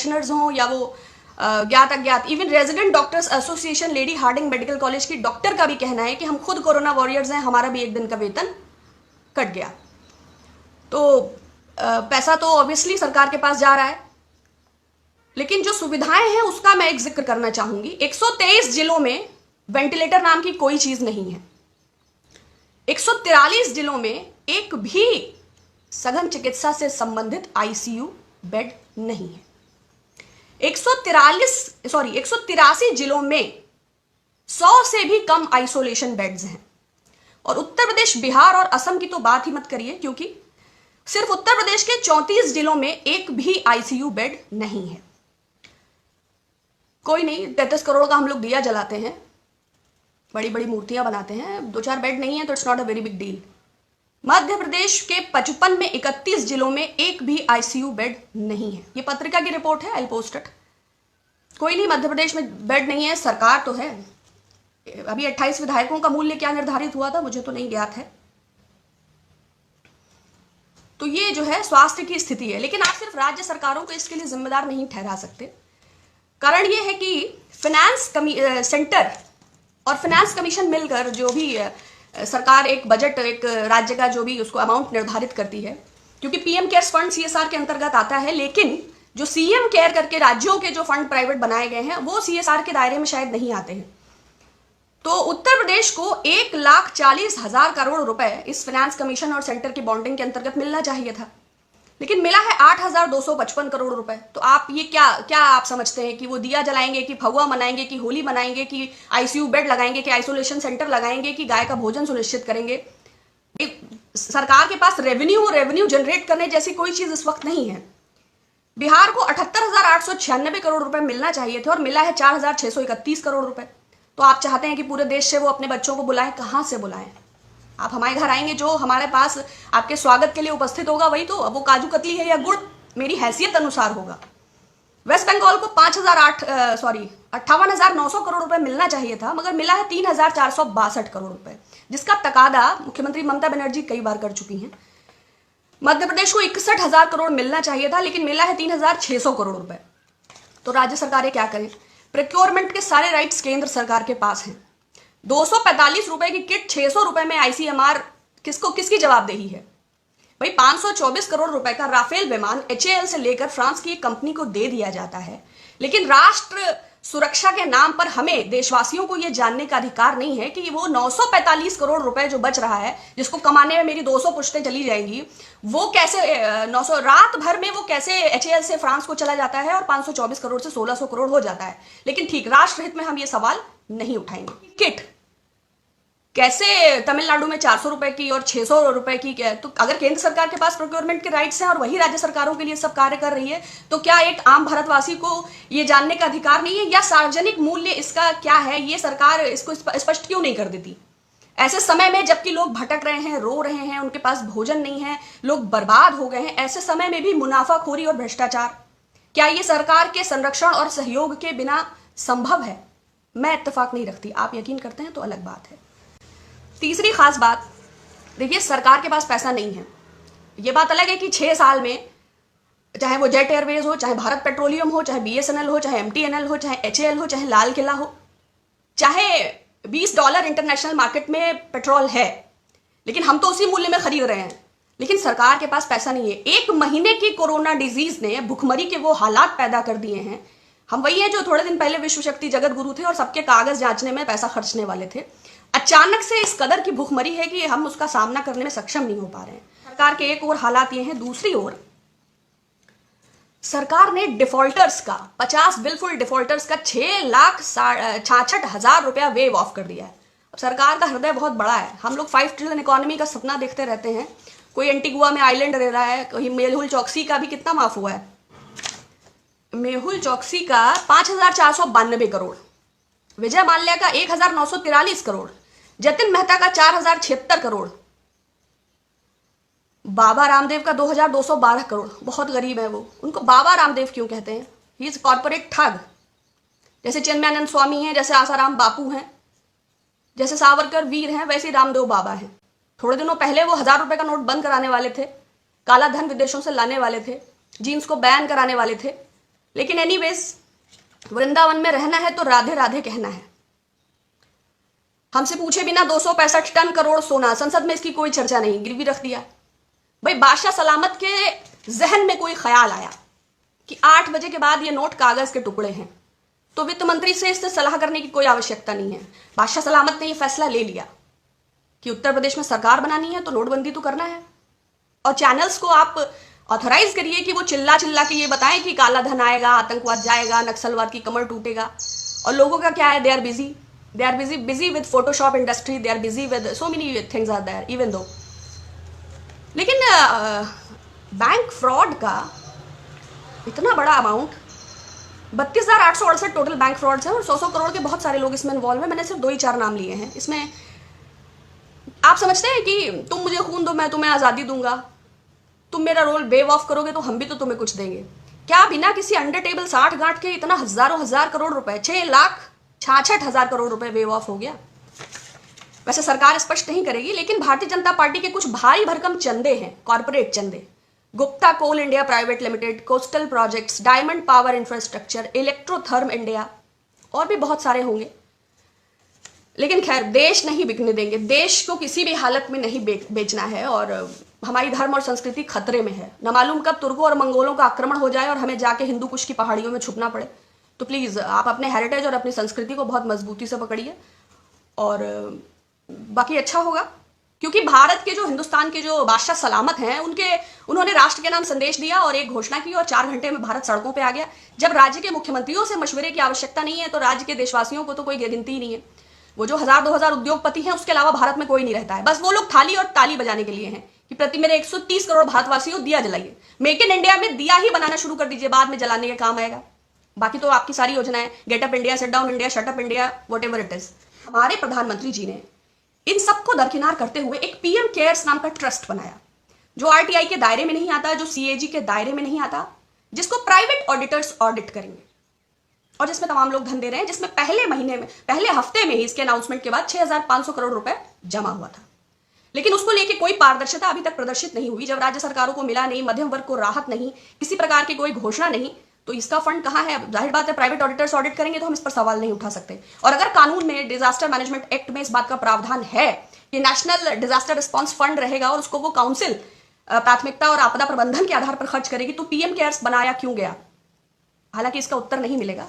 Practitioners हों या वो ज्ञात अज्ञात, even resident doctors association Lady Hardinge Medical College की डॉक्टर का भी कहना है कि हम खुद कोरोना वॉरियर्स हैं, हमारा भी एक दिन का वेतन कट गया। तो पैसा तो ऑब्वियसली सरकार के पास जा रहा है, लेकिन जो सुविधाएं हैं उसका मैं एक जिक्र करना चाहूंगी। 123 जिलों में वेंटिलेटर नाम की कोई चीज नहीं है। 143 जिलों में एक भी सघन चिकित्सा से संबंधित आईसीयू बेड नहीं है। 183 जिलों में 100 से भी कम आइसोलेशन बेड्स हैं। और उत्तर प्रदेश, बिहार और असम की तो बात ही मत करिए, क्योंकि सिर्फ उत्तर प्रदेश के 34 जिलों में एक भी आईसीयू बेड नहीं है। कोई नहीं, 33 करोड़ का हम लोग दिया जलाते हैं, बड़ी बड़ी मूर्तियां बनाते हैं, 2-4 बेड नहीं है तो it's not a very big deal. Madhya Pradesh के 55 में 31 जिलों में एक भी आईसीयू बेड नहीं है। ये पत्रिका की रिपोर्ट है, आई पोस्ट इट। कोई नहीं, मध्य प्रदेश में बेड नहीं है, सरकार तो है। अभी 28 विधायकों का मूल्य क्या निर्धारित हुआ था मुझे तो नहीं ज्ञात है। तो ये जो है स्वास्थ्य की स्थिति है, लेकिन आप सिर्फ राज्य सरकारों को इसके लिए जिम्मेदार नहीं ठहरा सकते। कारण ये है कि फाइनेंस सेंटर और फाइनेंस कमीशन मिलकर जो भी सरकार एक बजट, एक राज्य का जो भी उसको अमाउंट निर्धारित करती है, क्योंकि पीएम केयर्स फंड सीएसआर के अंतर्गत आता है, लेकिन जो सीएम केयर करके राज्यों के जो फंड प्राइवेट बनाए गए हैं वो सीएसआर के दायरे में शायद नहीं आते हैं। तो उत्तर प्रदेश को 1,40,000 करोड़ रुपए इस फाइनेंस कमीशन और सेंटर की बॉन्डिंग के अंतर्गत मिलना चाहिए था, लेकिन मिला है 8,255 करोड़ रुपए। तो आप ये क्या आप समझते हैं कि वो दिया जलाएंगे, कि फगुआ मनाएंगे, कि होली मनाएंगे, कि आईसीयू बेड लगाएंगे, कि आइसोलेशन सेंटर लगाएंगे, कि गाय का भोजन सुनिश्चित करेंगे? सरकार के पास रेवेन्यू जनरेट करने जैसी कोई चीज इस वक्त नहीं है। बिहार को 78,896 करोड़ रुपए मिलना चाहिए थे और मिला है 4,631 करोड़ रुपए। तो आप चाहते हैं कि पूरे देश से वो अपने बच्चों को बुलाएं, कहां से बुलाएं? आप हमारे घर आएंगे, जो हमारे पास आपके स्वागत के लिए उपस्थित होगा वही तो, अब वो काजू कतली है या गुड़ मेरी हैसियत अनुसार होगा। वेस्ट बंगाल को 58,900 करोड़ रुपए मिलना चाहिए था, मगर मिला है 3,462 करोड़ रुपए, जिसका तकादा मुख्यमंत्री ममता बनर्जी कई बार कर चुकी हैं। मध्य प्रदेश को 61,000 करोड़ मिलना चाहिए था, लेकिन मिला है 3,600 करोड़ रुपए। तो राज्य सरकारें क्या करें? प्रोक्योरमेंट के सारे राइट्स केंद्र सरकार के पास हैं। 245 रुपए की किट 600 रुपए में आईसीएमआर किसकी जवाबदेही है भाई? 524 करोड़ रुपए का राफेल विमान एचएएल से लेकर फ्रांस की एक कंपनी को दे दिया जाता है, लेकिन राष्ट्र सुरक्षा के नाम पर हमें देशवासियों को यह जानने का अधिकार नहीं है कि वो 945 करोड़ रुपए जो बच रहा है, जिसको कमाने में मेरी 200 पुश्तें चली जाएंगी, वो कैसे 900 रात भर में वो कैसे एचएएल से फ्रांस को चला जाता है और 524 करोड़ से 1600 करोड़ हो जाता है। लेकिन ठीक, राष्ट्र हित में हम ये सवाल नहीं उठाएंगे। किट कैसे तमिलनाडु में 400 रुपए की और 600 रुपए की? तो अगर केंद्र सरकार के पास प्रोक्योरमेंट के राइट्स हैं और वही राज्य सरकारों के लिए सब कार्य कर रही है, तो क्या एक आम भारतवासी को ये जानने का अधिकार नहीं है? या सार्वजनिक मूल्य इसका क्या है, ये सरकार इसको स्पष्ट क्यों नहीं कर देती? ऐसे समय में जबकि लोग भटक रहे हैं, रो रहे हैं, उनके पास भोजन नहीं है, लोग बर्बाद हो गए हैं, ऐसे समय में भी मुनाफाखोरी और भ्रष्टाचार, क्या ये सरकार के संरक्षण और सहयोग के बिना संभव है? मैं इत्तेफाक नहीं रखती, आप यकीन करते हैं तो अलग बात है। तीसरी खास बात, देखिए सरकार के पास पैसा नहीं है। ये बात अलग है कि 6 साल में चाहे वो जेट एयरवेज हो, चाहे भारत पेट्रोलियम हो, चाहे बीएसएनएल हो, चाहे एमटीएनएल हो, चाहे एचएएल हो, चाहे लाल किला हो, चाहे $20 इंटरनेशनल मार्केट में पेट्रोल है, लेकिन हम तो उसी मूल्य में खरीद रहे हैं। लेकिन सरकार के पास पैसा नहीं है। 1 महीने की कोरोना डिजीज ने भुखमरी के वो हालात पैदा कर दिए हैं। हम वही हैं जो थोड़े दिन पहले विश्व शक्ति जगत गुरु थे और सबके कागज जांचने में पैसा खर्चने वाले थे। अचानक से इस कदर की भुखमरी है कि हम उसका सामना करने में सक्षम नहीं हो पा रहे हैं। सरकार के एक और हालात ये हैं, दूसरी ओर सरकार ने डिफॉल्टर्स का 50 बिलफुल डिफॉल्टर्स का 6,66,000 रुपया वेव ऑफ कर दिया है। अब सरकार का हृदय बहुत बड़ा है। हम लोग 5 ट्रिलियन इकोनॉमी का सपना देखते रहते हैं। कोई एंटीगुआ में आइलैंड रह रहा है, कोई मेहुल चौकसी का भी कितना माफ हुआ है? मेहुल चौकसी का 5,492 करोड़, विजय माल्या का 1,943 करोड़, जतिन मेहता का 4,076 करोड़, बाबा रामदेव का 2,212 करोड़। बहुत गरीब है वो, उनको बाबा रामदेव क्यों कहते हैं? ही इज कॉर्पोरेट ठग। जैसे चिन्मयानंद स्वामी हैं, जैसे आसाराम बापू हैं, जैसे सावरकर वीर हैं, वैसे रामदेव बाबा हैं। थोड़े दिनों पहले वो 1,000 रुपए का नोट बंद कराने वाले थे, काला धन विदेशों से लाने वाले थे, जीन्स को बैन कराने वाले थे, लेकिन एनीवेज, वृंदावन में रहना है तो राधे राधे कहना है। हमसे पूछे बिना 265 टन करोड़ सोना, संसद में इसकी कोई चर्चा नहीं, गिरवी रख दिया। भाई बादशाह सलामत के जहन में कोई ख्याल आया कि 8 बजे के बाद ये नोट कागज के टुकड़े हैं, तो वित्त मंत्री से इससे सलाह करने की कोई आवश्यकता नहीं है। बादशाह सलामत ने ये फैसला ले लिया कि उत्तर प्रदेश में सरकार बनानी है तो नोटबंदी तो करना है, और चैनल्स को आप ऑथराइज करिए कि वो चिल्ला चिल्ला के ये बताएं कि काला धन आएगा, आतंकवाद जाएगा, नक्सलवाद की कमर टूटेगा। और लोगों का क्या है, they are busy with Photoshop industry, they are busy with so many things are there even though. लेकिन बैंक फ्रॉड का इतना बड़ा अमाउंट, 32,868 टोटल बैंक फ्रॉड्स हैं और 100 करोड़ के बहुत सारे लोग इसमें इन्वॉल्व हैं। मैंने सिर्फ 2 ही 4 नाम लिए हैं। इसमें आप समझते हैं कि तुम मुझे खून दो मैं तुम्हें आज़ादी दूंगा, तुम मेरा रोल वेव ऑफ करोगे तो हम भी तो तुम्हें कुछ देंगे। क्या बिना किसी अंडर टेबल 60 गांठ के इतना हजारों हजार करोड़ रुपए, 6,66,000 करोड़ रुपए वेव ऑफ हो गया? वैसे सरकार स्पष्ट नहीं करेगी, लेकिन भारतीय जनता पार्टी के कुछ भारी भरकम चंदे हैं, कॉर्पोरेट चंदे। Gupta coal India private limited, coastal projects, diamond power infrastructure, electrotherm India, और भी बहुत सारे होंगे। लेकिन खैर, देश नहीं बिकने देंगे, देश को किसी भी हालत में नहीं बेचना है, और हमारी धर्म और संस्कृति खतरे में है। न मालूम कब तुर्कों और मंगोलों का आक्रमण हो जाए और हमें जाके हिंदू कुश की पहाड़ियों में छुपना पड़े। तो प्लीज़ आप अपने हेरिटेज और अपनी संस्कृति को बहुत मजबूती से पकड़िए, और बाकी अच्छा होगा। क्योंकि भारत के जो, हिंदुस्तान के जो बादशाह सलामत हैं, उन्होंने राष्ट्र के नाम संदेश दिया और एक घोषणा की, और 4 घंटे में भारत सड़कों पे आ गया। जब राज्य के मुख्यमंत्रियों से मशवरे की आवश्यकता नहीं है तो राज्य के देशवासियों को तो कोई गिनती ही नहीं है। वो जो 1000-2000 उद्योगपति हैं, उसके अलावा भारत में कोई नहीं रहता है। बस वो लोग थाली और ताली बजाने के लिए हैं कि प्रति मेरे 130 करोड़ भारतवासियों दिया जलाइए। मेक इन इंडिया में दिया ही बनाना शुरू कर दीजिए, बाद में जलाने के काम आएगा। बाकी तो आपकी सारी योजनाएं, get up India, set down India, shut up India, whatever it is. हमारे प्रधानमंत्री जी ने इन सबको दरकिनार करते हुए एक पीएम केयर्स नाम का ट्रस्ट बनाया, जो आरटीआई के दायरे में नहीं आता, जो सीएजी के दायरे में नहीं आता, जिसको प्राइवेट ऑडिटर्स ऑडिट करेंगे, और जिसमें तमाम लोग धन दे रहे हैं, जिसमें पहले हफ्ते में ही इसके अनाउंसमेंट के बाद 6,500 करोड़ रुपए जमा हुआ था। लेकिन उसको लेके कोई पारदर्शिता अभी तक प्रदर्शित नहीं हुई। जब राज्य सरकारों को मिला नहीं, मध्यम वर्ग को राहत नहीं, किसी प्रकार की कोई घोषणा नहीं, तो इसका फंड कहाँ है? जाहिर बात है, प्राइवेट ऑडिटर्स ऑडिट करेंगे तो हम इस पर सवाल नहीं उठा सकते। और अगर कानून में, डिजास्टर मैनेजमेंट एक्ट में इस बात का प्रावधान है कि नेशनल डिजास्टर रिस्पॉन्स फंड रहेगा और उसको वो काउंसिल प्राथमिकता और आपदा प्रबंधन के आधार पर खर्च करेगी, तो पीएम केयर्स बनाया क्यों गया? हालांकि इसका उत्तर नहीं मिलेगा।